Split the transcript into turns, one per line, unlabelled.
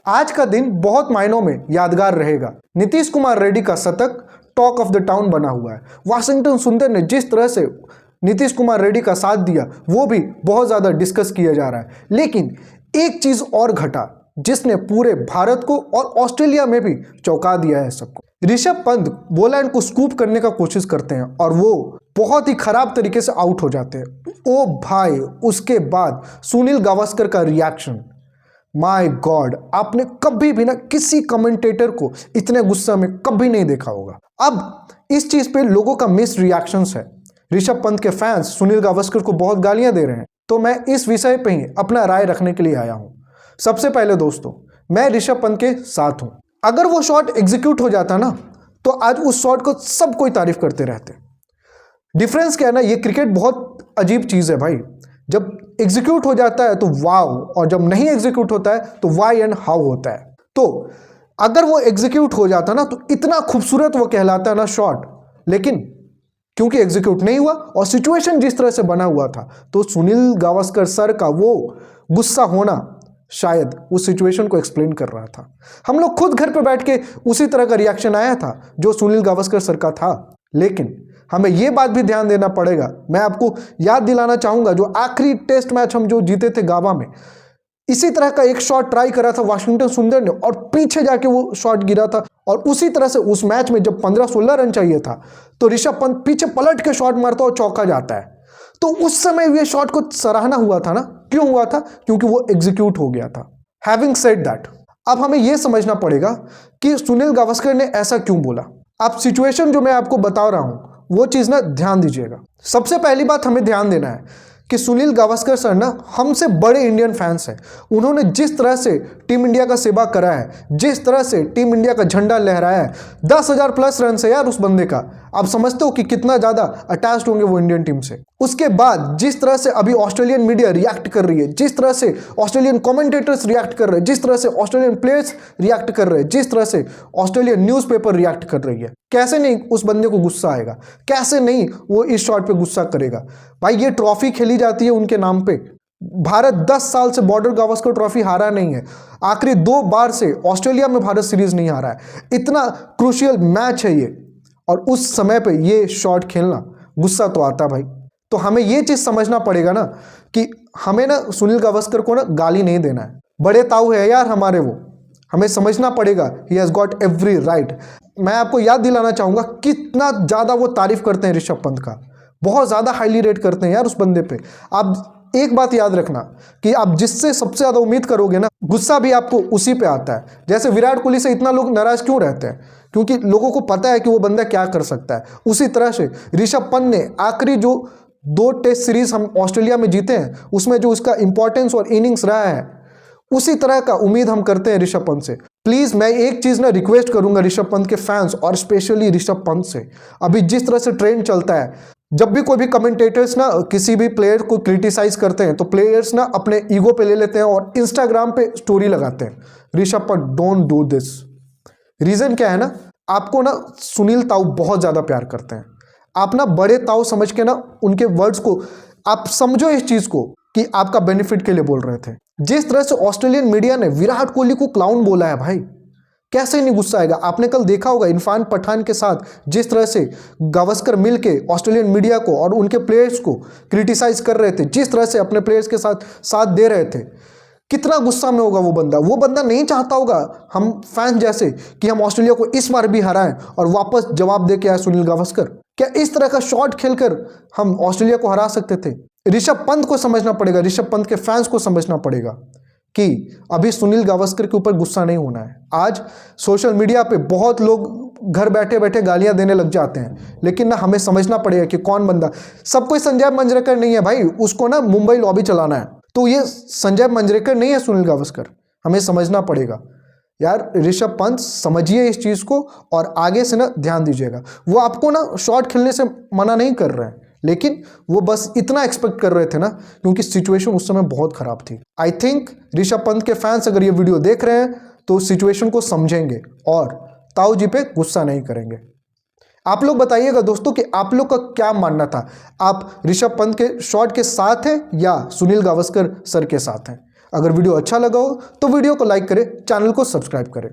आज का दिन बहुत मायनों में यादगार रहेगा। नीतीश कुमार रेड्डी का शतक टॉक ऑफ द टाउन बना हुआ है। वाशिंगटन सुंदर ने जिस तरह से नीतीश कुमार रेड्डी का साथ दिया वो भी बहुत ज़्यादा डिस्कस किया जा रहा है। लेकिन एक चीज़ और घटा जिसने पूरे भारत को और ऑस्ट्रेलिया में भी चौंका दिया है सबको। ऋषभ पंत बोलैंड को स्कूप करने का कोशिश करते हैं और वो बहुत ही खराब तरीके से आउट हो जाते हैं। ओ भाई, उसके बाद सुनील गावस्कर का रिएक्शन, माय गॉड, आपने कभी भी ना किसी कमेंटेटर को इतने गुस्सा में कभी नहीं देखा होगा। अब इस चीज पे लोगों का मिस रिएक्शंस है। ऋषभ पंत के फैंस सुनील गावस्कर को बहुत गालियां दे रहे हैं, तो मैं इस विषय पे ही अपना राय रखने के लिए आया हूं। सबसे पहले दोस्तों, मैं ऋषभ पंत के साथ हूं। अगर वो शॉट एग्जीक्यूट हो जाता ना तो आज उस शॉट को सब कोई तारीफ करते रहते। डिफरेंस क्या है ना, ये क्रिकेट बहुत अजीब चीज है भाई। जब एग्जीक्यूट हो जाता है तो वाव, और जब नहीं एग्जीक्यूट होता है तो वाई एंड हाउ होता है। तो अगर वो एग्जीक्यूट हो जाता ना तो इतना खूबसूरत वो कहलाता है ना शॉट, लेकिन क्योंकि एग्जीक्यूट नहीं हुआ और सिचुएशन जिस तरह से बना हुआ था तो सुनील गावस्कर सर का वो गुस्सा होना शायद उस सिचुएशन को एक्सप्लेन कर रहा था। हम लोग खुद घर पे बैठ के उसी तरह का रिएक्शन आया था जो सुनील गावस्कर सर का था। लेकिन हमें यह बात भी ध्यान देना पड़ेगा, मैं आपको याद दिलाना चाहूंगा, जो आखिरी टेस्ट मैच हम जो जीते थे गावा में, इसी तरह का एक शॉट ट्राई करा था वाशिंगटन सुंदर ने और पीछे जाके वो शॉट गिरा था। और उसी तरह से उस मैच में जब 15-16 रन चाहिए था तो ऋषभ पंत पीछे पलट के शॉट मारता और चौका जाता है। तो उस समय ये शॉट को सराहना हुआ था ना। क्यों हुआ था? क्योंकि वो एग्जीक्यूट हो गया था। हैविंग सेड दैट, अब हमें यह समझना पड़ेगा कि सुनील गावस्कर ने ऐसा क्यों बोला। अब सिचुएशन जो मैं आपको बता रहा हूं वो चीज ना ध्यान दीजिएगा। सबसे पहली बात हमें ध्यान देना है कि सुनील गावस्कर सर ना हमसे बड़े इंडियन फैंस हैं। उन्होंने जिस तरह से टीम इंडिया का सेवा करा है, जिस तरह से टीम इंडिया का झंडा लहराया है, 10,000 प्लस रन है यार उस बंदे का। आप समझते हो कि कितना ज्यादा अटैच्ड होंगे वो इंडियन टीम से। उसके बाद जिस तरह से अभी ऑस्ट्रेलियन मीडिया रिएक्ट कर रही है, जिस तरह से ऑस्ट्रेलियन कमेंटेटर्स रिएक्ट कर रहे हैं, जिस तरह से ऑस्ट्रेलियन प्लेयर्स रिएक्ट कर रहे हैं, जिस तरह से ऑस्ट्रेलियन न्यूज़पेपर रिएक्ट कर रही है, कैसे नहीं उस बंदे को गुस्सा आएगा? कैसे नहीं वो इस शॉट पे गुस्सा करेगा? भाई ये ट्रॉफी खेली जाती है उनके नाम पे। भारत 10 साल से बॉर्डर गावस्कर ट्रॉफी हारा नहीं है। आखिरी 2 बार से ऑस्ट्रेलिया में भारत सीरीज नहीं हारा है। इतना क्रूशियल मैच है ये, और उस समय पे ये शॉट खेलना, गुस्सा तो आता भाई। तो हमें ये चीज समझना पड़ेगा ना कि हमें ना सुनील गावस्कर को ना गाली नहीं देना है। बड़े ताऊ है यार हमारे वो, हमें समझना पड़ेगा he has got every right. मैं आपको याद दिलाना चाहूंगा कितना ज्यादा वो तारीफ करते हैं ऋषभ पंत का, बहुत ज्यादा हाईली रेट करते हैं यार उस बंदे पे। आप एक बात याद रखना कि आप जिससे सबसे ज्यादा उम्मीद करोगे ना, गुस्सा भी आपको उसी पे आता है। जैसे विराट कोहली से इतना लोग नाराज क्यों रहते हैं? क्योंकि लोगों को पता है कि वो बंदा क्या कर सकता है। उसी तरह से ऋषभ पंत ने आखिरी जो 2 टेस्ट सीरीज हम ऑस्ट्रेलिया में जीते हैं उसमें जो उसका इंपॉर्टेंस और इनिंग्स रहा है, उसी तरह का उम्मीद हम करते हैं ऋषभ पंत से। प्लीज मैं एक चीज ना रिक्वेस्ट करूंगा ऋषभ पंत के फैंस और स्पेशली ऋषभ पंत से, अभी जिस तरह से ट्रेंड चलता है, जब भी कोई भी कमेंटेटर्स ना किसी भी प्लेयर को क्रिटिसाइज करते हैं तो प्लेयर्स ना अपने ईगो पे ले लेते हैं और इंस्टाग्राम पे स्टोरी लगाते हैं। Rishabh Pant, don't do this. Reason क्या है ना, आपको ना सुनील ताऊ बहुत ज्यादा प्यार करते हैं। आप ना बड़े ताऊ समझ के ना उनके वर्ड्स को आप समझो इस चीज को कि आपका बेनिफिट के लिए बोल रहे थे। जिस तरह से ऑस्ट्रेलियन मीडिया ने विराट कोहली को क्लाउन बोला है भाई, कैसे नहीं गुस्सा आएगा? आपने कल देखा होगा इरफान पठान के साथ जिस तरह से गावस्कर मिलके ऑस्ट्रेलियन मीडिया को और उनके प्लेयर्स को क्रिटिसाइज कर रहे थे, जिस तरह से अपने प्लेयर्स के साथ दे रहे थे, कितना गुस्सा में होगा वो बंदा। वो बंदा नहीं चाहता होगा हम फैंस जैसे कि हम ऑस्ट्रेलिया को इस बार भी हराएं और वापस जवाब दे के आए सुनील गावस्कर। क्या इस तरह का शॉट खेलकर हम ऑस्ट्रेलिया को हरा सकते थे? ऋषभ पंत को समझना पड़ेगा, ऋषभ पंत के फैंस को समझना पड़ेगा कि अभी सुनील गावस्कर के ऊपर गुस्सा नहीं होना है। आज सोशल मीडिया पे बहुत लोग घर बैठे बैठे गालियां देने लग जाते हैं, लेकिन ना हमें समझना पड़ेगा कि कौन बंदा। सब कोई संजय मंजरेकर नहीं है भाई, उसको ना मुंबई लॉबी चलाना है, तो ये संजय मंजरेकर नहीं है सुनील गावस्कर। हमें समझना पड़ेगा यार। ऋषभ पंत समझिए इस चीज को और आगे से ना ध्यान दीजिएगा। वो आपको ना शॉट खेलने से मना नहीं कर रहे हैं, लेकिन वो बस इतना एक्सपेक्ट कर रहे थे ना क्योंकि सिचुएशन उस समय बहुत खराब थी। आई थिंक ऋषभ पंत के फैंस अगर ये वीडियो देख रहे हैं तो सिचुएशन को समझेंगे और ताऊ जी पे गुस्सा नहीं करेंगे। आप लोग बताइएगा दोस्तों कि आप लोग का क्या मानना था, आप ऋषभ पंत के शॉट के साथ हैं या सुनील गावस्कर सर के साथ हैं? अगर वीडियो अच्छा लगा हो तो वीडियो को लाइक करें, चैनल को सब्सक्राइब करें।